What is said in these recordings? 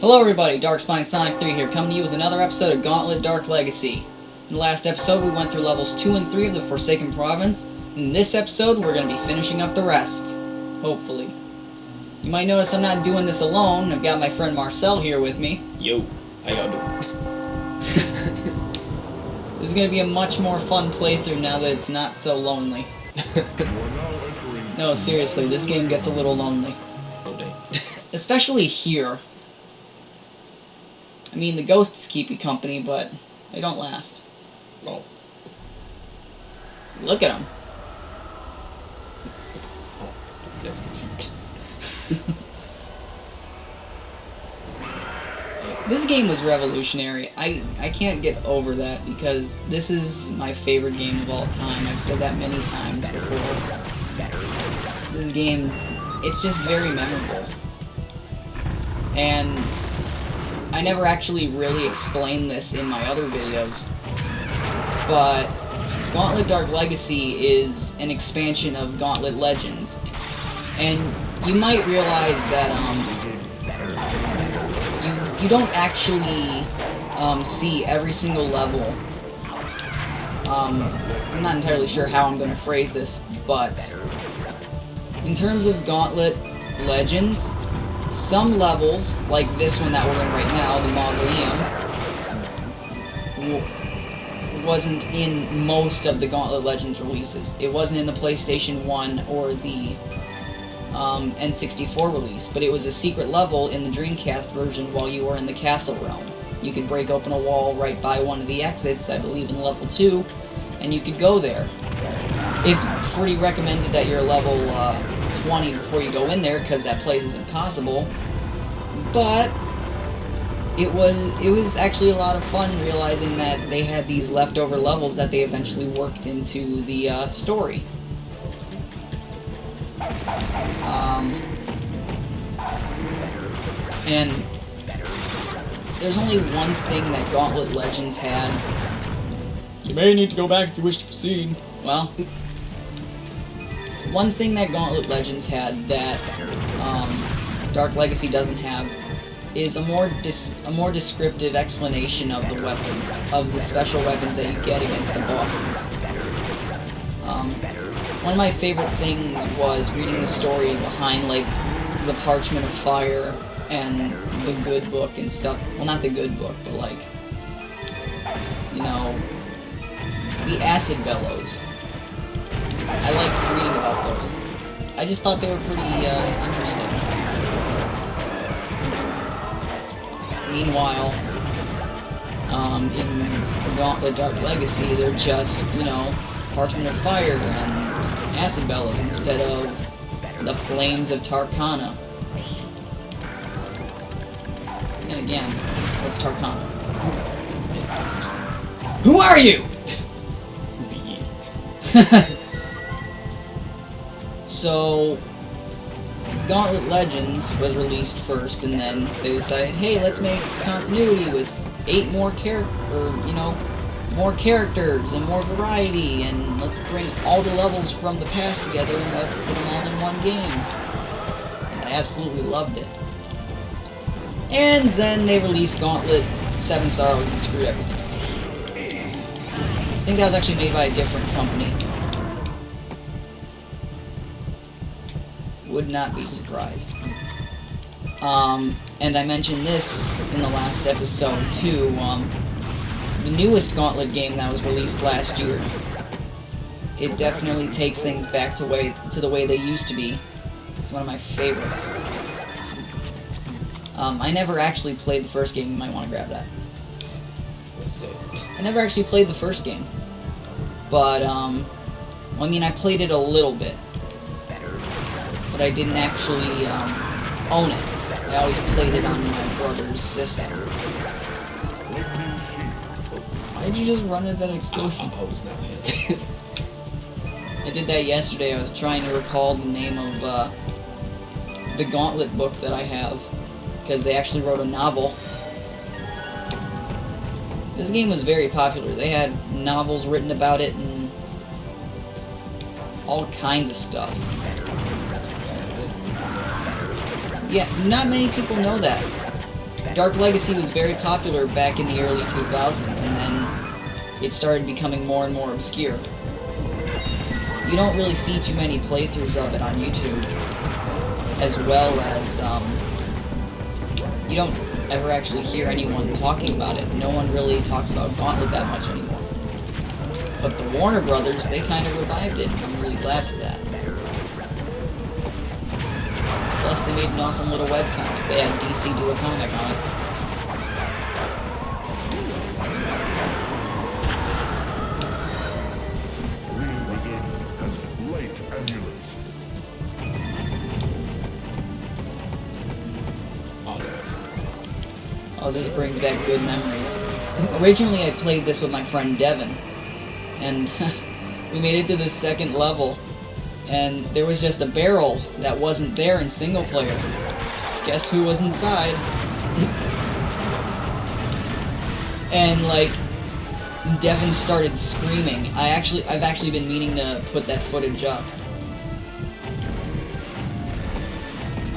Hello everybody, Darkspine Sonic 3 here, coming to you with another episode of Gauntlet Dark Legacy. In the last episode we went through levels 2 and 3 of the Forsaken Province. In this episode we're going to be finishing up the rest. Hopefully. You might notice I'm not doing this alone. I've got my friend Marcel here with me. Yo, how y'all doing? This is going to be a much more fun playthrough now that it's not so lonely. No, seriously, this game gets a little lonely. Oh dang. Especially here. I mean, the ghosts keep you company, but they don't last. Oh. Look at them. That's cute. This game was revolutionary. I can't get over that because this is my favorite game of all time. I've said that many times before. This game, it's just very memorable. And I never actually really explained this in my other videos, but Gauntlet Dark Legacy is an expansion of Gauntlet Legends. And you might realize that you don't actually see every single level. I'm not entirely sure how I'm going to phrase this, but in terms of Gauntlet Legends, some levels, like this one that we're in right now, the Mausoleum, wasn't in most of the Gauntlet Legends releases. It wasn't in the PlayStation 1 or the N64 release, but it was a secret level in the Dreamcast version while you were in the Castle Realm. You could break open a wall right by one of the exits, I believe in level 2, and you could go there. It's pretty recommended that you're level 20 before you go in there, because that place is impossible, but it was actually a lot of fun realizing that they had these leftover levels that they eventually worked into the story. And there's only one thing that Gauntlet Legends had. You may need to go back if you wish to proceed. Well, one thing that Gauntlet Legends had that Dark Legacy doesn't have is a more descriptive explanation of the the special weapons that you get against the bosses. One of my favorite things was reading the story behind, like, the Parchment of Fire and the Good Book and stuff. Well, not the Good Book, but, like, you know, the Acid Bellows. I like reading about those. I just thought they were pretty interesting. Meanwhile, in Gauntlet Dark Legacy, they're just, you know, Parchment of Fire and Acid Bellows instead of the Flames of Tarkana. And again, what's Tarkana? Who are you? So, Gauntlet Legends was released first, and then they decided, hey, let's make continuity with 8 more more characters and more variety, and let's bring all the levels from the past together and let's put them all in one game. And I absolutely loved it. And then they released Gauntlet 7 Sorrows and screwed everything. I think that was actually made by a different company. Would not be surprised. And I mentioned this in the last episode too. The newest Gauntlet game that was released last year, it definitely takes things back to the way they used to be. It's one of my favorites. I never actually played the first game. You might want to grab that. I never actually played the first game, but well, I mean, I played it a little bit, but I didn't actually own it. I always played it on my brother's system. Why did you just run into that explosion? I was not paying. I did that yesterday. I was trying to recall the name of the Gauntlet book that I have, because they actually wrote a novel. This game was very popular. They had novels written about it and all kinds of stuff. Yeah, Yeah, not many people know that. Dark Legacy was very popular back in the early 2000s, and then it started becoming more and more obscure. You don't really see too many playthroughs of it on YouTube, as well as, you don't ever actually hear anyone talking about it. No one really talks about Gauntlet that much anymore. But the Warner Brothers, they kind of revived it. I'm really glad for that. Plus, they made an awesome little webcomic. They had DC do a comic on it. Oh, this brings back good memories. Originally, I played this with my friend Devin, and we made it to the second level, and there was just a barrel that wasn't there in single player. Guess who was inside? And like, Devin started screaming. I've actually been meaning to put that footage up.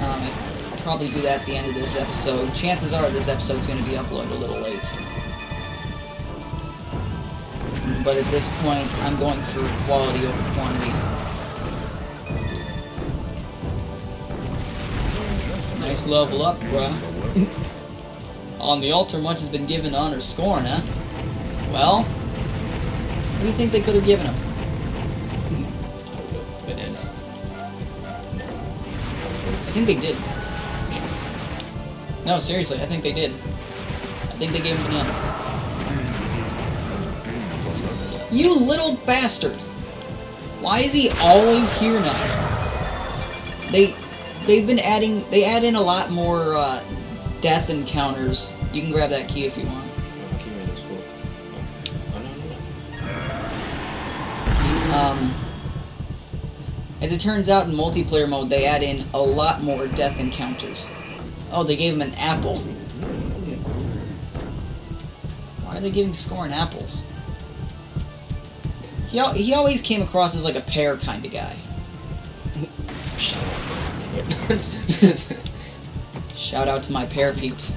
I'll probably do that at the end of this episode. Chances are this episode's going to be uploaded a little late. But at this point, I'm going for quality over quantity. Nice level up, bruh. On the altar, much has been given to honor Scorn, huh? Well, what do you think they could have given him? Bananas. I think they did. No, seriously, I think they did. I think they gave him bananas. You little bastard! Why is he always here now? They've been adding. They add in a lot more death encounters. You can grab that key if you want. As it turns out, in multiplayer mode, they add in a lot more death encounters. Oh, they gave him an apple. Why are they giving Scorn apples? He always came across as like a pear kind of guy. Shout out to my pear peeps.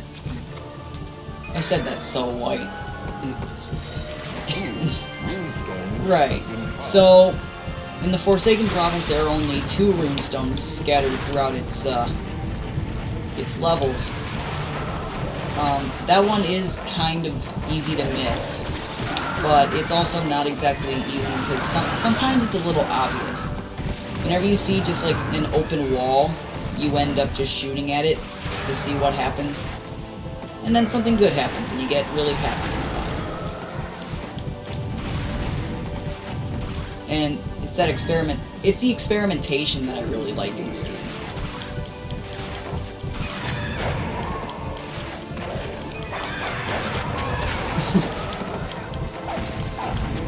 I said that's so white. Right. So, in the Forsaken Province, there are only 2 runestones scattered throughout its levels. That one is kind of easy to miss, but it's also not exactly easy because sometimes it's a little obvious. Whenever you see just like an open wall, you end up just shooting at it to see what happens, and then something good happens, and you get really happy inside. And it's that experiment. It's the experimentation that I really like in this game.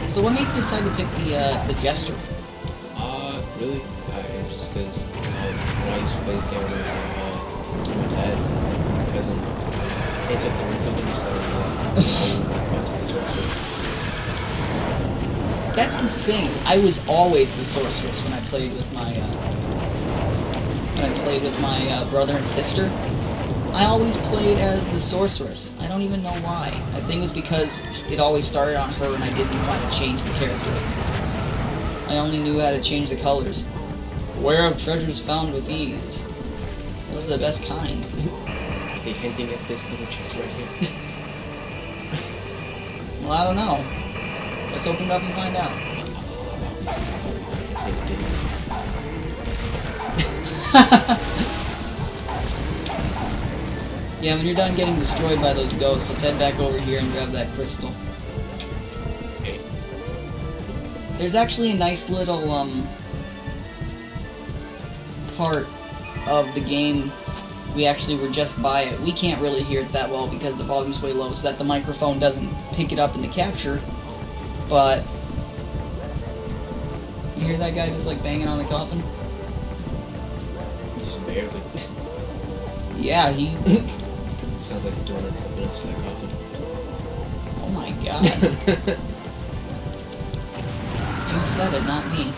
So what made you decide to pick the Jester? Really? It's just because when I used to play this game with my dad, my cousin, they took the rest of them, so That's the thing. I was always the sorceress when I played with my brother and sister. I always played as the sorceress. I don't even know why. I think it was because it always started on her and I didn't know how to change the character. I only knew how to change the colors. Beware of treasures found with ease. Those are the best kind. Are they hinting at this little chest right here? Well, I don't know. Let's open it up and find out. Yeah, when you're done getting destroyed by those ghosts, let's head back over here and grab that crystal. Okay. There's actually a nice little, part of the game. We actually were just by it. We can't really hear it that well because the volume's way low, so that the microphone doesn't pick it up in the capture. But you hear that guy just like banging on the coffin? Just barely. Yeah, he... Sounds like he's doing something else to that coffin. Oh my god. You said it, not me.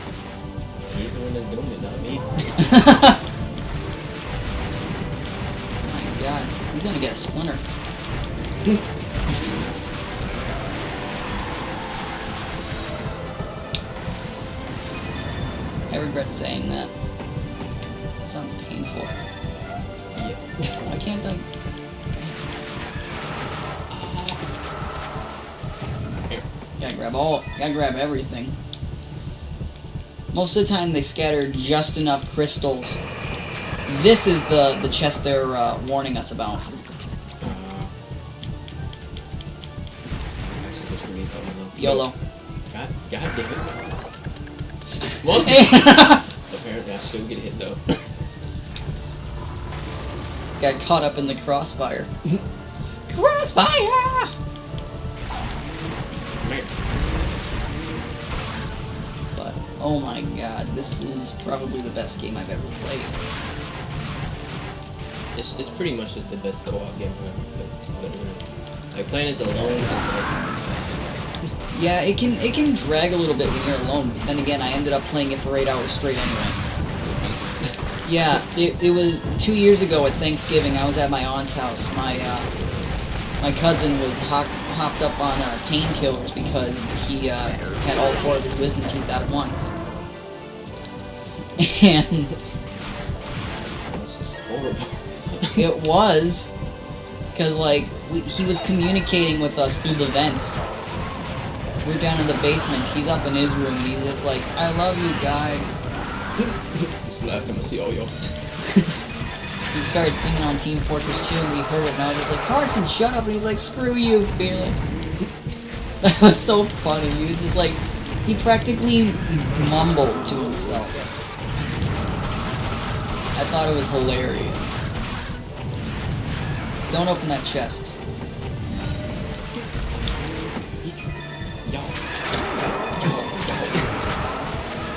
He's the one that's doing it, not me. Oh my god. He's gonna get a splinter. I regret saying that. That sounds painful. Yeah. Why can't I? Here. Gotta grab everything. Most of the time they scatter just enough crystals. This is the chest they're warning us about. YOLO. God damn it. What? Apparently I still get hit though. Got caught up in the crossfire. Crossfire! But, oh my god, this is probably the best game I've ever played. It's pretty much just the best co-op game I've ever played. Literally. Like playing as alone is like... Yeah, it can drag a little bit when you're alone, but then again, I ended up playing it for 8 hours straight anyway. Yeah, it was 2 years ago at Thanksgiving. I was at my aunt's house. My cousin was hopped up on painkillers because he had all 4 of his wisdom teeth out at once. And That sounds just horrible. it was, because like he was communicating with us through the vents. We're down in the basement. He's up in his room, and he's just like, "I love you guys." This is the last time I see all y'all. He started singing on Team Fortress 2, and we heard it, and I was just like, "Carson, shut up!" And he's like, "Screw you, Felix." That was so funny. He was just like, he practically mumbled to himself. I thought it was hilarious. Don't open that chest.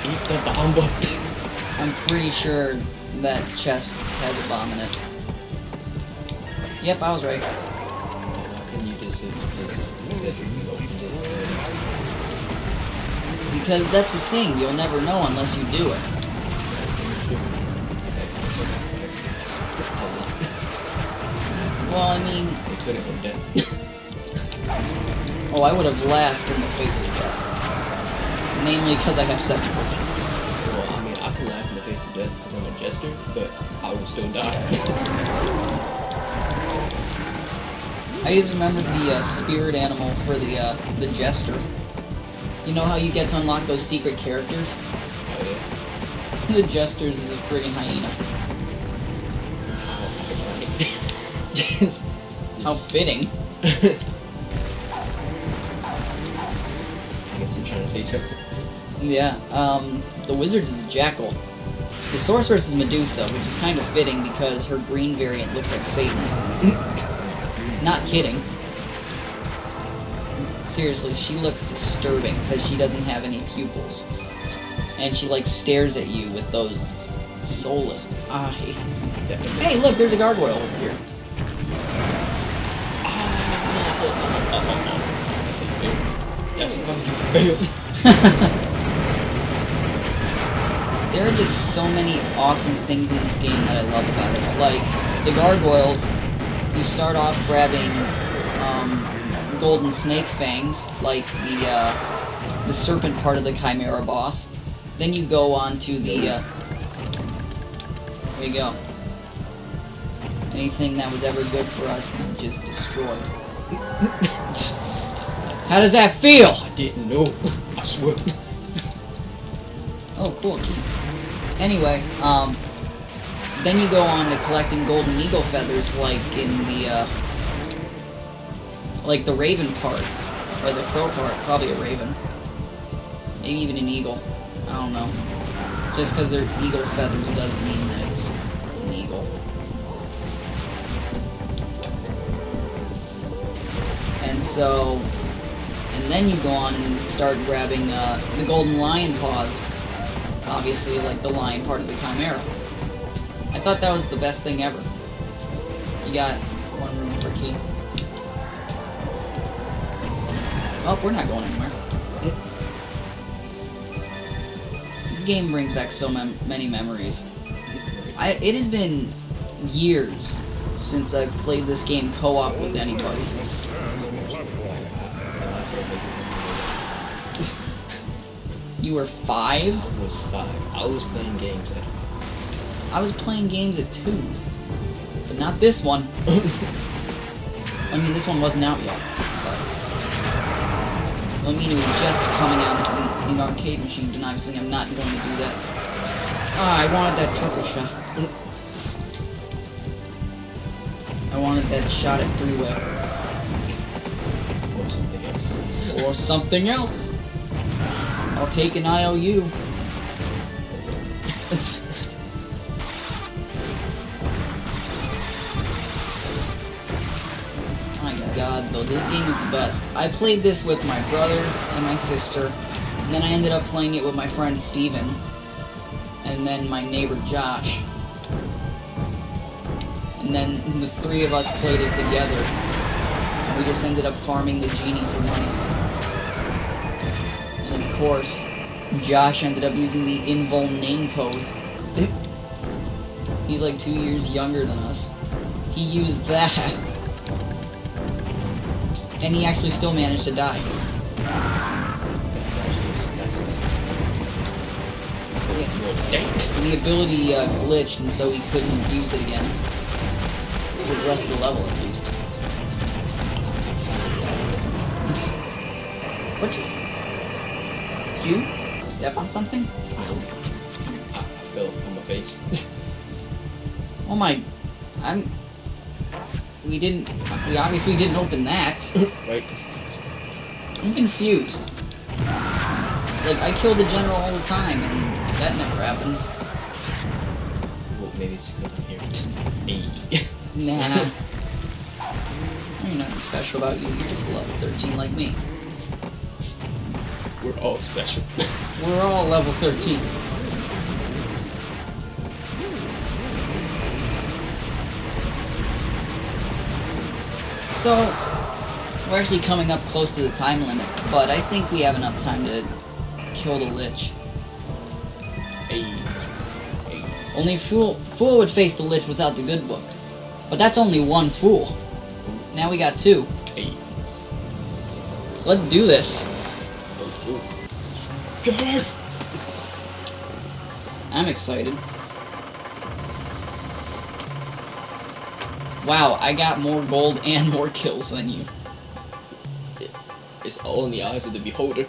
Eat the bomb. I'm pretty sure that chest has a bomb in it. Yep, I was right. How can you just says you opened it? Because that's the thing, you'll never know unless you do it. Well, I mean... They couldn't have done. Oh, I would have laughed in the face of death. Namely because I have such visions. Well, I mean, I can laugh in the face of death because I'm a jester, but I will still die. I just remember the spirit animal for the jester. You know how you get to unlock those secret characters? Oh yeah. The jester's is a friggin' hyena. How fitting. I guess you're trying to say something. Yeah, the wizard's is a jackal. The sorceress is Medusa, which is kind of fitting because her green variant looks like Satan. Not kidding. Seriously, she looks disturbing because she doesn't have any pupils. And she, like, stares at you with those soulless eyes. Hey, look, there's a gargoyle over here. That's fucking failed. There are just so many awesome things in this game that I love about it. Like, the gargoyles, you start off grabbing golden snake fangs, like the serpent part of the Chimera boss. Then you go on to the, there you go. Anything that was ever good for us, you just destroyed. How does that feel? I didn't know. I swear. Oh, cool, key. Anyway, then you go on to collecting golden eagle feathers, like in the, like the raven part, or the crow part, probably a raven. Maybe even an eagle. I don't know. Just because they're eagle feathers doesn't mean that it's an eagle. And so, and then you go on and start grabbing the golden lion paws. Obviously, like the lion part of the Chimera. I thought that was the best thing ever. You got one room for key. Oh, we're not going anywhere. This game brings back so many memories. It has been years since I've played this game co-op with anybody. You were 5? I was 5. I was playing games at 5. I was playing games at 2. But not this one. I mean, this one wasn't out yet. But I mean, it was just coming out in arcade machines, and obviously I'm not going to do that. Ah, I wanted that triple shot. I wanted that shot at 3-way. Or something else. Or something else. I'll take an IOU. It's... My god, though, this game is the best. I played this with my brother and my sister, and then I ended up playing it with my friend Steven, and then my neighbor Josh. And then the 3 of us played it together, and we just ended up farming the genie for money. And of course, Josh ended up using the invul name code. He's like 2 years younger than us. He used that. And he actually still managed to die. And the ability glitched, and so he couldn't use it again. For the rest of the level, at least. What just... Did you step on something? I fell on my face. Oh my... We obviously didn't open that. Right? I'm confused. Like, I kill the general all the time, and that never happens. Well, maybe it's because I'm here. Hey. Nah. Ain't nothing special about you. You're just level 13 like me. We're all special. We're all level 13. So, we're actually coming up close to the time limit, but I think we have enough time to kill the Lich. Hey. Hey. Only Fool would face the Lich without the good book. But that's only one Fool. Now we got 2. Hey. So let's do this. God. I'm excited. Wow, I got more gold and more kills than you. It's all in the eyes of the beholder.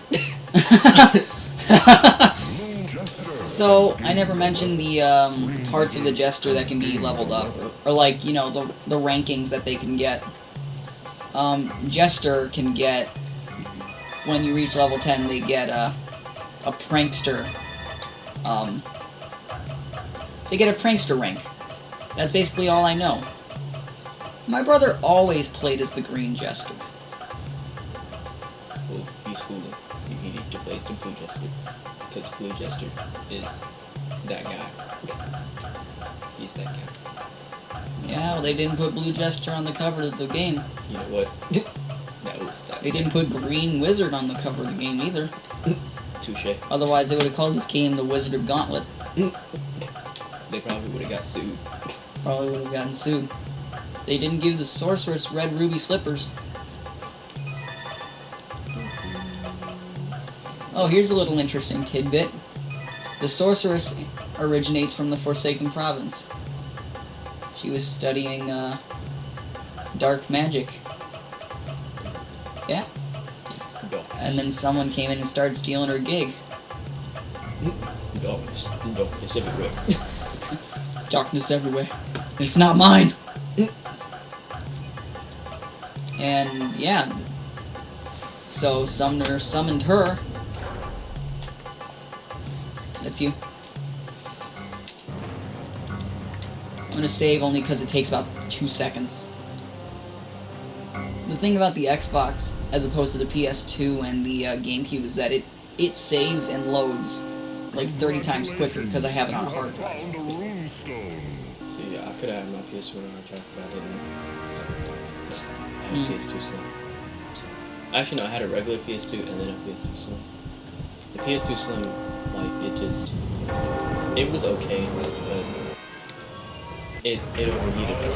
So, I never mentioned the parts of the Jester that can be leveled up, or like, you know, the rankings that they can get. Jester can get, when you reach level 10, they get a prankster. They get a prankster rank. That's basically all I know. My brother always played as the Green Jester. Well, he's fooling. He needs to play as the Blue Jester. Because Blue Jester is that guy. He's that guy. Yeah, well, they didn't put Blue Jester on the cover of the game. You know what? They didn't put Green Wizard on the cover of the game either. Touche. Otherwise, they would have called this game the Wizard of Gauntlet. They probably would have got sued. Probably would have gotten sued. They didn't give the Sorceress red ruby slippers. Oh, here's a little interesting tidbit. The Sorceress originates from the Forsaken Province. She was studying, dark magic. Yeah? And then someone came in and started stealing her gig. Darkness everywhere. Darkness everywhere. It's not mine! And, yeah. So, Summoner summoned her. That's you. I'm gonna save only because it takes about 2 seconds. The thing about the Xbox, as opposed to the PS2 and the GameCube, is that it saves and loads like 30 times quicker because I have it on a hard drive. See, I could have had my PS2 on a hard drive, but I didn't. I had a PS2 Slim. So, actually, no, I had a regular PS2 and then a PS2 Slim. The PS2 Slim, like, it was okay, but it overheated it.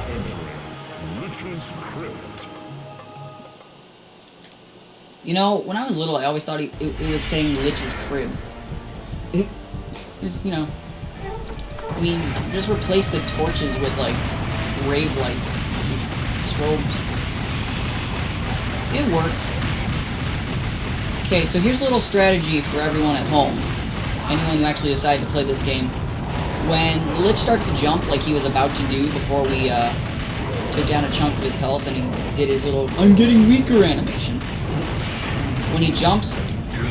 Lich's Crypt. You know, when I was little, I always thought it was saying Lich's crib. Just, you know, I mean, just replace the torches with, like, rave lights. These strobes. It works. Okay, so here's a little strategy for everyone at home. Anyone who actually decided to play this game. When the Lich starts to jump, like he was about to do before we took down a chunk of his health and he did his little "I'm getting weaker" animation. When he jumps,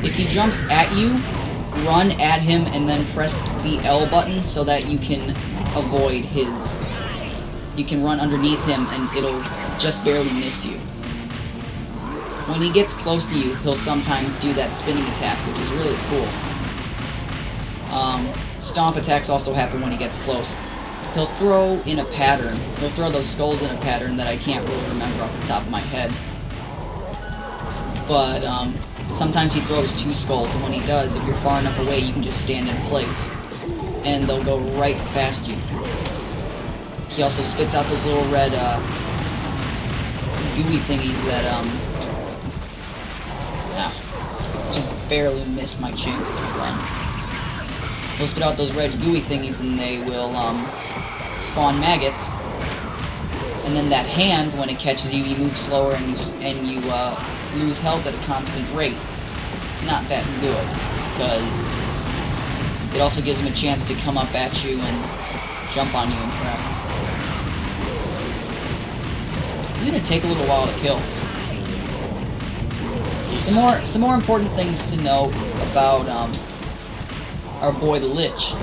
if he jumps at you, run at him and then press the L button so that you can avoid his... You can run underneath him and it'll just barely miss you. When he gets close to you, he'll sometimes do that spinning attack, which is really cool. Stomp attacks also happen when he gets close. He'll throw in a pattern. He'll throw those skulls in a pattern that I can't really remember off the top of my head. But, sometimes he throws 2 skulls, and when he does, if you're far enough away, you can just stand in place. And they'll go right past you. He also spits out those little red, gooey thingies that, just barely missed my chance to run. He'll spit out those red gooey thingies, and they will, spawn maggots. And then that hand, when it catches you, you move slower, and you lose health at a constant rate. It's not that good, because it also gives him a chance to come up at you and jump on you and crap. It's gonna take a little while to kill. Some more important things to know about our boy the Lich.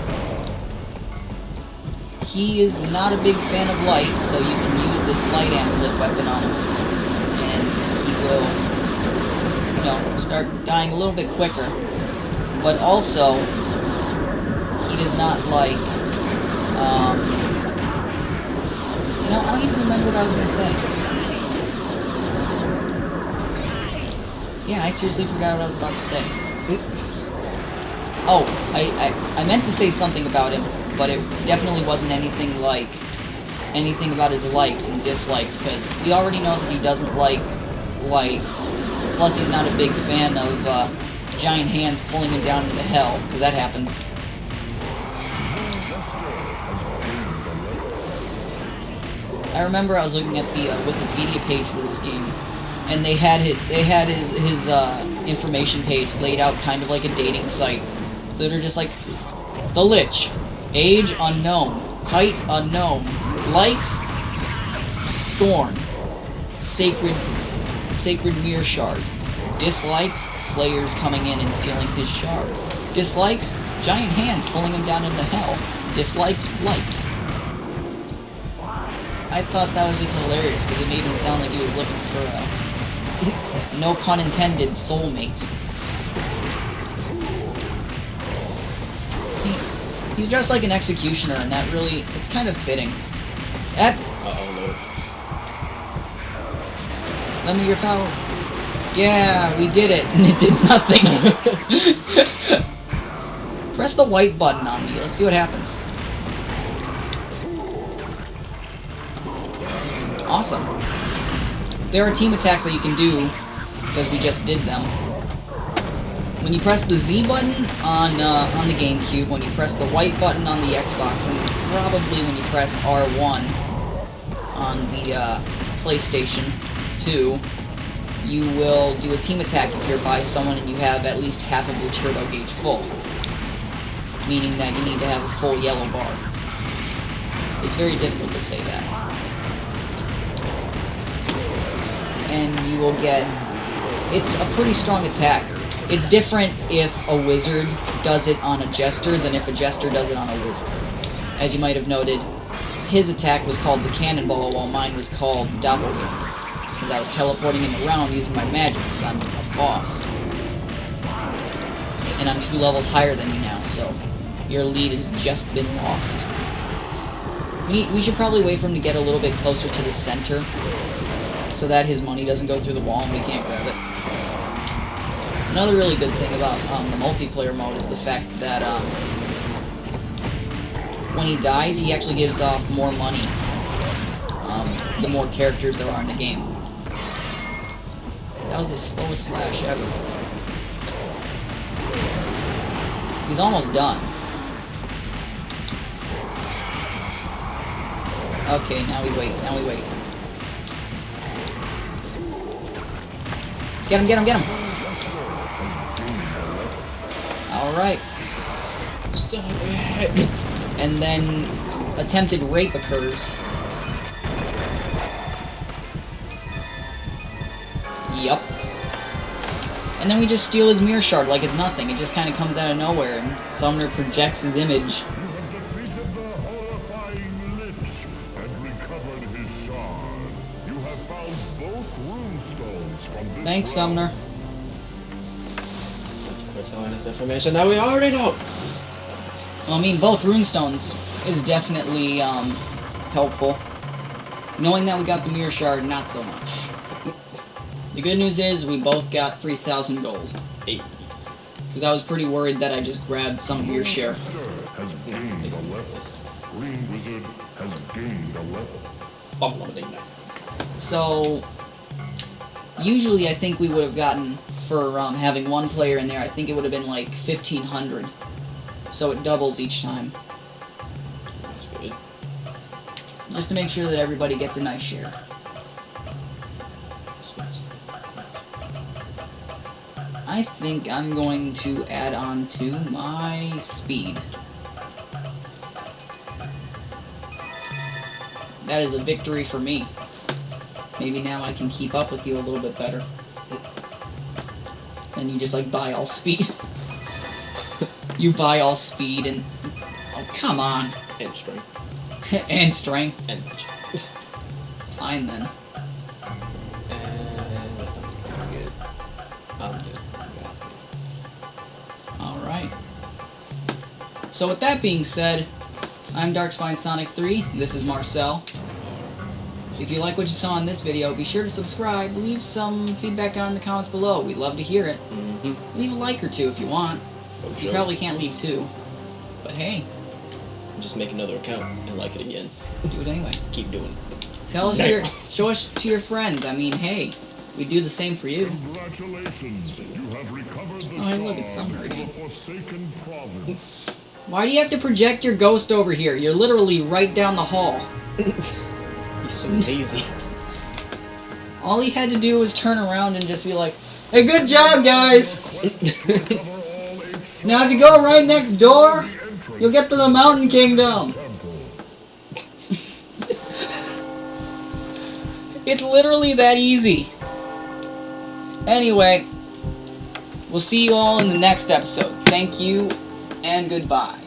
He is not a big fan of light, so you can use this light amulet weapon on him, and he will, you know, start dying a little bit quicker. But also, he does not like, you know, I don't even remember what I was going to say. Yeah, I seriously forgot what I was about to say. Oh, I meant to say something about him, but it definitely wasn't anything about his likes and dislikes, because we already know that he doesn't like light. Plus, he's not a big fan of giant hands pulling him down into hell, because that happens. I remember I was looking at the Wikipedia page for this game, and they had his information page laid out kind of like a dating site. So they're just like, the Lich, age unknown, height unknown, likes scorn, sacred mirror shards, dislikes players coming in and stealing his shard, dislikes giant hands pulling him down into hell, dislikes light. I thought that was just hilarious because it made him sound like he was looking for a, no pun intended, soulmate. He's dressed like an executioner, and that really, it's kind of fitting. Uh-oh, Lord. Lend me your power. Yeah, we did it, and it did nothing. Press the white button on me. Let's see what happens. Awesome. There are team attacks that you can do, because we just did them. When you press the Z button on the GameCube, when you press the white button on the Xbox, and probably when you press R1 on the PlayStation 2, you will do a team attack if you're by someone and you have at least half of your turbo gauge full. Meaning that you need to have a full yellow bar. It's very difficult to say that. And you will get... It's a pretty strong attack. It's different if a wizard does it on a jester than if a jester does it on a wizard. As you might have noted, his attack was called the Cannonball, while mine was called Doppelganger. Because I was teleporting him around using my magic, because I'm a boss. And I'm 2 levels higher than you now, so your lead has just been lost. We should probably wait for him to get a little bit closer to the center, so that his money doesn't go through the wall and we can't grab it. Another really good thing about the multiplayer mode is the fact that when he dies, he actually gives off more money. The more characters there are in the game. That was the slowest slash ever. He's almost done. Okay, now we wait. Now we wait. Get him, get him, get him! Alright. And then attempted rape occurs. Yup. And then we just steal his mirror shard like it's nothing. It just kind of comes out of nowhere, and Sumner projects his image. You have defeated the horrifying Lich and recovered his shard. You have found both runestones from this Thanks, realm. Sumner. Quit telling us information that we already know. Well, I mean, both runestones is definitely helpful. Knowing that we got the mirror shard, not so much. The good news is we both got 3,000 gold. Hey. Because I was pretty worried that I just grabbed some of your share. Master has gained a level. Green Wizard has gained a level. So, usually I think we would have gotten, for having one player in there, I think it would have been like 1,500. So it doubles each time. That's good. Just to make sure that everybody gets a nice share. I think I'm going to add on to my speed. That is a victory for me. Maybe now I can keep up with you a little bit better. Then you just like buy all speed. You buy all speed and... Oh, come on. And strength. And strength. And magic. Fine then. And good. I'm good. Alright. So with that being said, I'm Darkspine Sonic 3, this is Marcel. If you like what you saw in this video, be sure to subscribe, leave some feedback down in the comments below, we'd love to hear it. Leave a like or two if you want. You probably can't leave two, but hey. Just make another account and like it again. Do it anyway. Keep doing it. Tell us show us to your friends, I mean, hey. We do the same for you. Congratulations, you have recovered the Oh, hey, look, it's shard Sumner to again. the Forsaken Province. Why do you have to project your ghost over here? You're literally right down the hall. He's so lazy. All he had to do was turn around and just be like, hey, good job, guys! Now if you go right next door, you'll get to the Mountain Kingdom. It's literally that easy. Anyway, we'll see you all in the next episode. Thank you, and goodbye.